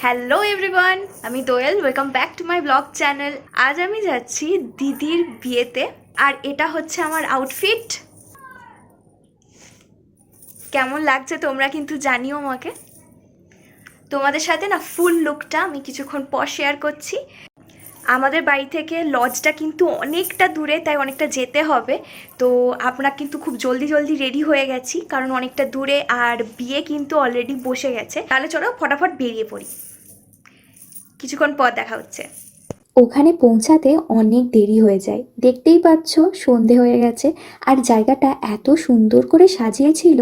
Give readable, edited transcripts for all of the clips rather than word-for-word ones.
Hello everyone, আমি Doel. Welcome back to my blog channel. আজ আমি যাচ্ছি দিদির বিয়েতে, আর এটা হচ্ছে আমার আউটফিট। কেমন লাগছে তোমরা কিন্তু জানিও আমাকে। তোমাদের সাথে না ফুল লুকটা আমি কিছুক্ষণ পর শেয়ার করছি। আমাদের বাড়ি থেকে লজটা কিন্তু অনেকটা দূরে, তাই অনেকটা যেতে হবে। তো আমরা কিন্তু খুব জলদি জলদি রেডি হয়ে গেছি, কারণ অনেকটা দূরে আর বিয়ে কিন্তু অলরেডি বসে গেছে। তাহলে চলো ফটাফট বেরিয়ে পড়ি, কিছুক্ষণ পর দেখা হচ্ছে। ওখানে পৌঁছাতে অনেক দেরি হয়ে যায়, দেখতেই পাচ্ছ সন্ধে হয়ে গেছে। আর জায়গাটা এত সুন্দর করে সাজিয়েছিল,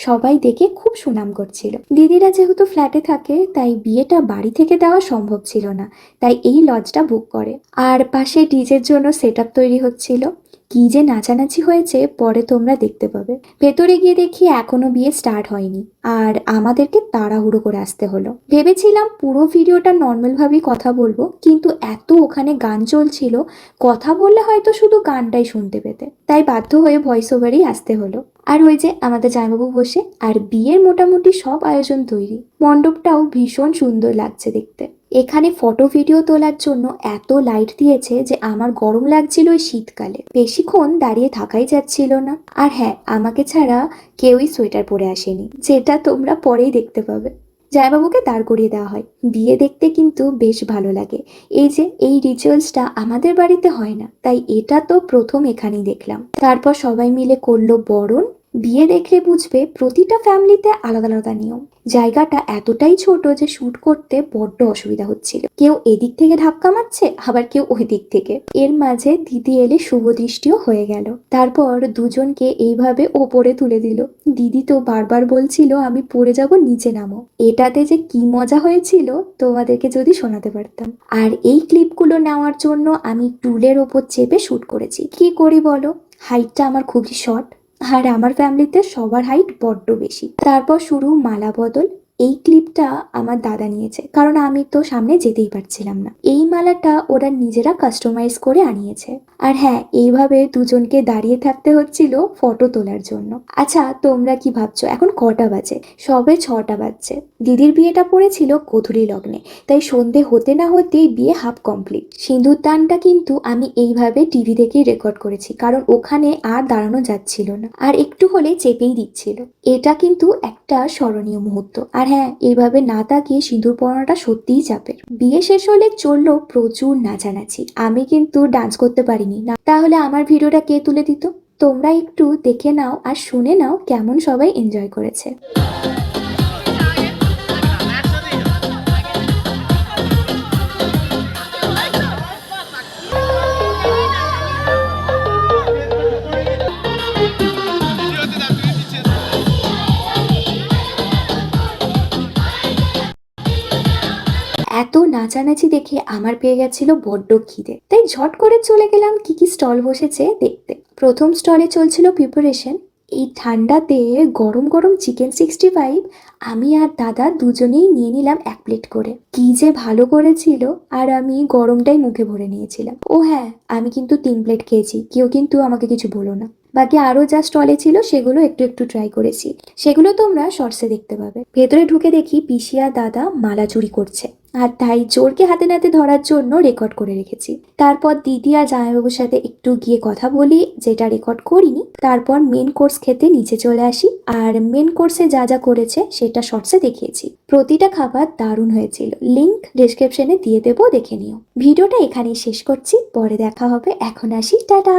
সবাই দেখে খুব সুনাম করছিল। দিদিরা যেহেতু ফ্ল্যাটে থাকে, তাই বিয়েটা বাড়ি থেকে দেওয়া সম্ভব ছিল না, তাই এই লজটা বুক করে। আর পাশে ডিজের জন্য সেট আপ তৈরি হচ্ছিল। কি যে নাচানাচি হয়েছে পরে তোমরা দেখতে পাবে। ভেতরে গিয়ে দেখি এখনো বিয়ে স্টার্ট হয়নি, আর আমাদেরকে তাড়াহুড়ো করে আসতে হলো। ভেবেছিলাম পুরো ভিডিওটা নর্মাল ভাবেই কথা বলবো, কিন্তু এত ওখানে গান চলছিল, কথা বললে হয়তো শুধু গানটাই শুনতে পেতে, তাই বাধ্য হয়ে ভয়েস ওভারেই আসতে হলো। আর ওই যে আমাদের জামাইবাবু বসে, আর বিয়ের মোটামুটি সব আয়োজন তৈরি। মণ্ডপটাও ভীষণ সুন্দর লাগছে দেখতে। এখানে ফটো ভিডিও তোলার জন্য এত লাইট দিয়েছে যে আমার গরম লাগছিল ওই শীতকালে, বেশিক্ষণ দাঁড়িয়ে থাকাই যাচ্ছিল না। আর হ্যাঁ, আমাকে ছাড়া কেউই সোয়েটার পরে আসেনি, যেটা তোমরা পরেই দেখতে পাবে। জামাইবাবুকে দাঁড় করিয়ে দেওয়া হয়। বিয়ে দেখতে কিন্তু বেশ ভালো লাগে। এই যে এই রিচুয়ালসটা আমাদের বাড়িতে হয় না, তাই এটা তো প্রথম এখানেই দেখলাম। তারপর সবাই মিলে করলো বরণ। বিয়ে দেখলে বুঝবে প্রতিটা ফ্যামিলিতে আলাদা আলাদা নিয়ম। জায়গাটা এতটাই ছোট যে শুট করতে বড্ড অসুবিধা হচ্ছিল। কেউ এদিক থেকে ধাক্কা মারছে, আবার কেউ ওই দিক থেকে। এর মাঝে দিদি এলে শুভ দৃষ্টিও হয়ে গেল। তারপর দুজনকে এইভাবে ওপরে তুলে দিল। দিদি তো বারবার বলছিল আমি পড়ে যাব, নিচে নামো। এটাতে যে কি মজা হয়েছিল তোমাদেরকে যদি শোনাতে পারতাম। আর এই ক্লিপগুলো নেওয়ার জন্য আমি টুলের ওপর চেপে শুট করেছি। কি করি বলো, হাইটটা আমার খুবই শর্ট, আর আমার ফ্যামিলিতে সবার হাইট বড্ড বেশি। তারপর শুরু মালা বদল। এই ক্লিপটা আমার দাদা নিয়েছে, কারণ আমি তো সামনে যেতেই পারছিলাম না। এই মালাটা ওরা নিজেরা কাস্টমাইজ করে আনিয়েছে। আর হ্যাঁ, এইভাবে দুজনকে দাঁড়িয়ে থাকতে হচ্ছিল ফটো তোলার জন্য। আচ্ছা, তোমরা কি ভাবছো এখন কটা বাজে? সবে 6টা বাজছে। দিদির বিয়েটা পড়েছিল গোধূলি লগ্নে, তাই সন্ধে হতে না হতেই বিয়ে হাফ কমপ্লিট। সিঁদুর দানটা কিন্তু আমি এইভাবে টিভি দেখেই রেকর্ড করেছি, কারণ ওখানে আর দাঁড়ানো যাচ্ছিল না, আর একটু হলে চেপেই দিচ্ছিল। এটা কিন্তু একটা স্মরণীয় মুহূর্ত। আর হ্যাঁ, এইভাবে না তাকিয়ে সিঁদুর পরানোটা সত্যিই চাপের। বিয়ে শেষ হলে চললো প্রচুর নাচানাচি। আমি কিন্তু ডান্স করতে পারিনি না, তাহলে আমার ভিডিওটা কে তুলে দিত? তোমরা একটু দেখে নাও আর শুনে নাও কেমন সবাই এনজয় করেছে। এত নাচানাচি দেখে আমার পেয়ে গেছিল বড্ড খিদে, তাই ঝট করে চলে গেলাম কি কি স্টল বসেছে দেখতে। প্রথম স্টলে চলছিল প্রিপারেশন। এই ঠান্ডাতে গরম গরম চিকেন 65 আমি আর দাদা দুজনেই নিয়ে নিলাম 1 প্লেট করে। কি যে ভালো করেছিল, আর আমি গরমটাই মুখে ভরে নিয়েছিলাম। ও হ্যাঁ, আমি কিন্তু 3 প্লেট খেয়েছি, কেউ কিন্তু আমাকে কিছু বলো না। বাকি আরো যা স্টলে ছিল সেগুলো একটু একটু ট্রাই করেছি, সেগুলো তোমরা শর্টসে দেখতে পাবে। ভেতরে ঢুকে দেখি পিসি আর দাদা মালা চুরি করছে, আর তাই জোরকে হাতে নাতে ধরার জন্য রেকর্ড করে রেখেছি। তারপর দিদি আর জামাইবাবুর সাথে একটু গিয়ে কথা বলি, যেটা রেকর্ড করিনি। তারপর মেন কোর্স খেতে নিচে চলে আসি, আর মেন কোর্সে যা যা করেছে সেটা শর্টসে দেখিয়েছি। প্রতিটা খাবার দারুণ হয়েছিল, লিংক ডেসক্রিপশনে দিয়ে দেবো, দেখে নিও। ভিডিওটা এখানেই শেষ করছি, পরে দেখা হবে। এখন আসি, টাটা।